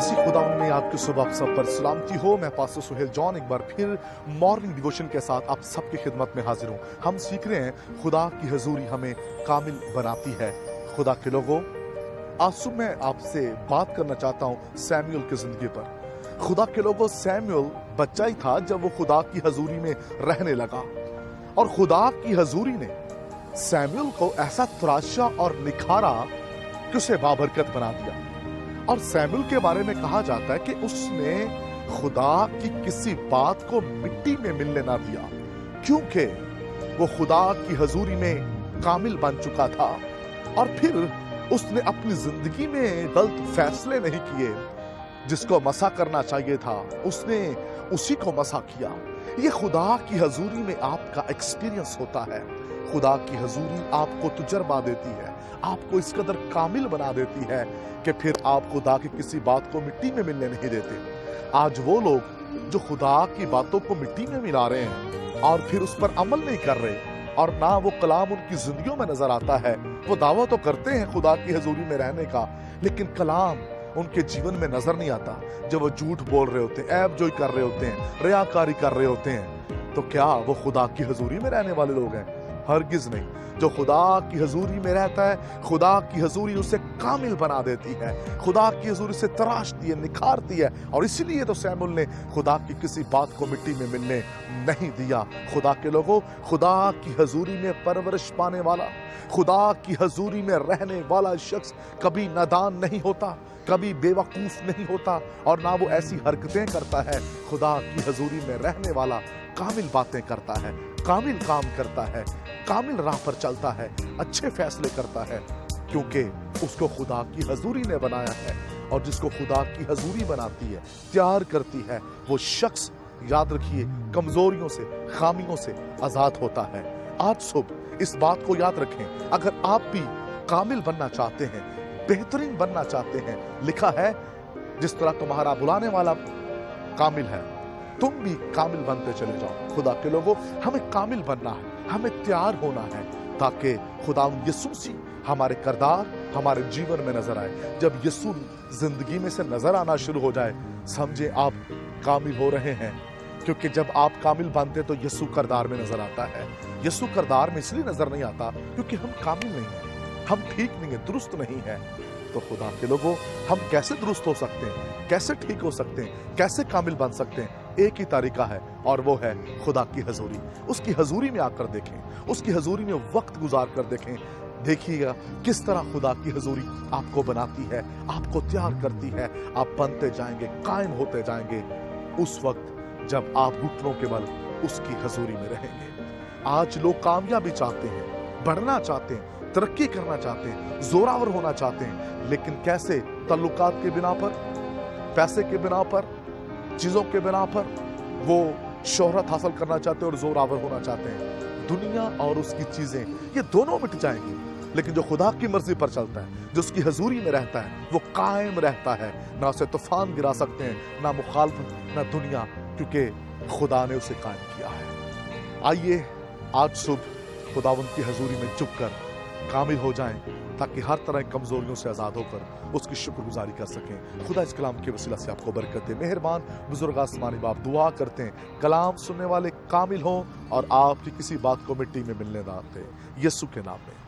मसीह खुदावंद में आपकी सुबह आप सब पर सलामती हो। मैं पास्टर सुहेल जॉन एक बार फिर मॉर्निंग डिवोशन के साथ आप सबकी खिदमत में हाजिर हूँ। हम सीख रहे हैं खुदा की हजूरी हमें कामिल बनाती है। खुदा के लोगों, आज सुबह मैं आपसे बात करना चाहता हूँ सैमुअल की जिंदगी पर। खुदा के लोगों, सैमुअल बच्चा ही था जब वो खुदा की हजूरी में रहने लगा, और खुदा की हजूरी ने सैमुअल को ऐसा तराशा और निखारा कि उसे बाबरकत बना दिया। और सैमुअल के बारे में कहा जाता है कि उसने खुदा की किसी बात को मिट्टी में मिलने ना दिया, क्योंकि वो खुदा की हजूरी में कामिल बन चुका था। और फिर उसने अपनी जिंदगी में गलत फैसले नहीं किए। जिसको मसा करना चाहिए था उसने उसी को मसा किया। ये खुदा की हजूरी में आपका एक्सपीरियंस होता है। खुदा की हजूरी आपको तजुर्बा देती है, आपको इस कदर कामिल बना देती है कि फिर आप खुदा की किसी बात को मिट्टी में मिलने नहीं देते। आज वो लोग जो खुदा की बातों को मिट्टी में मिला रहे हैं और फिर उस पर अमल नहीं कर रहे, और ना वो कलाम उनकी जिंदगियों में नजर आता है। वो दावा तो करते हैं खुदा की हजूरी में रहने का, लेकिन कलाम उनके जीवन में नजर नहीं आता। जब वो झूठ बोल रहे होते हैं, ऐब जोई कर रहे होते हैं, रियाकारी कर रहे होते हैं, तो क्या वो खुदा की हजूरी में रहने वाले लोग हैं? हरगिज नहीं। जो खुदा की हजूरी में रहता है, खुदा की हजूरी उसे कामिल बना देती है, खुदा की हजूरी से तराशती है, निखारती है। और इसीलिए तो सैमुअल ने खुदा की किसी बात को मिट्टी में मिलने नहीं दिया। खुदा के लोगों, खुदा की हजूरी में परवरिश पाने वाला, खुदा की हजूरी में रहने वाला शख्स कभी नादान नहीं होता, कभी बेवकूफ नहीं होता, और ना वो ऐसी हरकतें करता है। खुदा की हजूरी में रहने वाला कामिल बातें करता है, कामिल काम करता है, कामिल राह पर चलता है, अच्छे फैसले करता है, क्योंकि उसको खुदा की हजूरी ने बनाया है। और जिसको खुदा की हजूरी बनाती है, तैयार करती है, वो शख्स, याद रखिए, कमजोरियों से, खामियों से आजाद होता है। आज सुबह इस बात को याद रखें, अगर आप भी कामिल बनना चाहते हैं, बेहतरीन बनना चाहते हैं, लिखा है जिस तरह तुम्हारा बुलाने वाला कामिल है, तुम भी कामिल बनते चले जाओ। खुदा के लोगों, हमें कामिल बनना है, हमें तैयार होना है, ताकि खुदा यीशु मसीह हमारे किरदार, हमारे जीवन में नजर आए। जब यीशु जिंदगी में से नजर आना शुरू हो जाए, समझे आप कामिल हो रहे हैं। क्योंकि जब आप कामिल बनते तो यीशु किरदार में नजर आता है। यीशु किरदार में इसलिए नजर नहीं आता क्योंकि हम कामिल नहीं हैं, हम ठीक नहीं है, दुरुस्त नहीं है। तो खुदा के लोगों, हम कैसे दुरुस्त हो सकते हैं, कैसे ठीक हो सकते हैं, कैसे कामिल बन सकते हैं? एक ही तरीका है, और वो है खुदा की हजूरी। उसकी हजूरी में आकर देखें, उसकी हजूरी में वक्त गुजार कर देखें। देखिएगा किस तरह खुदा की हजूरी आपको बनाती है, आपको तैयार करती है। आप बनते जाएंगे, कायम होते जाएंगे उस वक्त जब आप घुटनों के बल उसकी हजूरी में रहेंगे। आज लोग कामयाबी चाहते हैं, बढ़ना चाहते हैं, तरक्की करना चाहते हैं, जोरावर होना चाहते हैं, लेकिन कैसे? तल्लुकात के बिना पर, पैसे के बिना पर, चीजों के बिना पर वो शोहरत हासिल करना चाहते हैं और जोरावर होना चाहते हैं। दुनिया और उसकी चीजें, ये दोनों मिट जाएंगी, लेकिन जो खुदा की मर्जी पर चलता है, जो उसकी हजूरी में रहता है, वो कायम रहता है। ना उसे तूफान गिरा सकते हैं, ना मुखालफत, ना दुनिया, क्योंकि खुदा ने उसे कायम किया है। आइए आज सुबह खुदावंद की हजूरी में चुप कर कामिल हो जाएं, ताकि हर तरह की कमजोरियों से आजाद होकर उसकी शुक्रगुजारी कर सकें। खुदा इस कलाम के वसीला से आपको बरकत दे। मेहरबान बुजुर्ग आसमानी बाप, दुआ करते हैं कलाम सुनने वाले कामिल हों और आपकी किसी बात को मिट्टी में मिलने ना दें, यीशु के नाम में।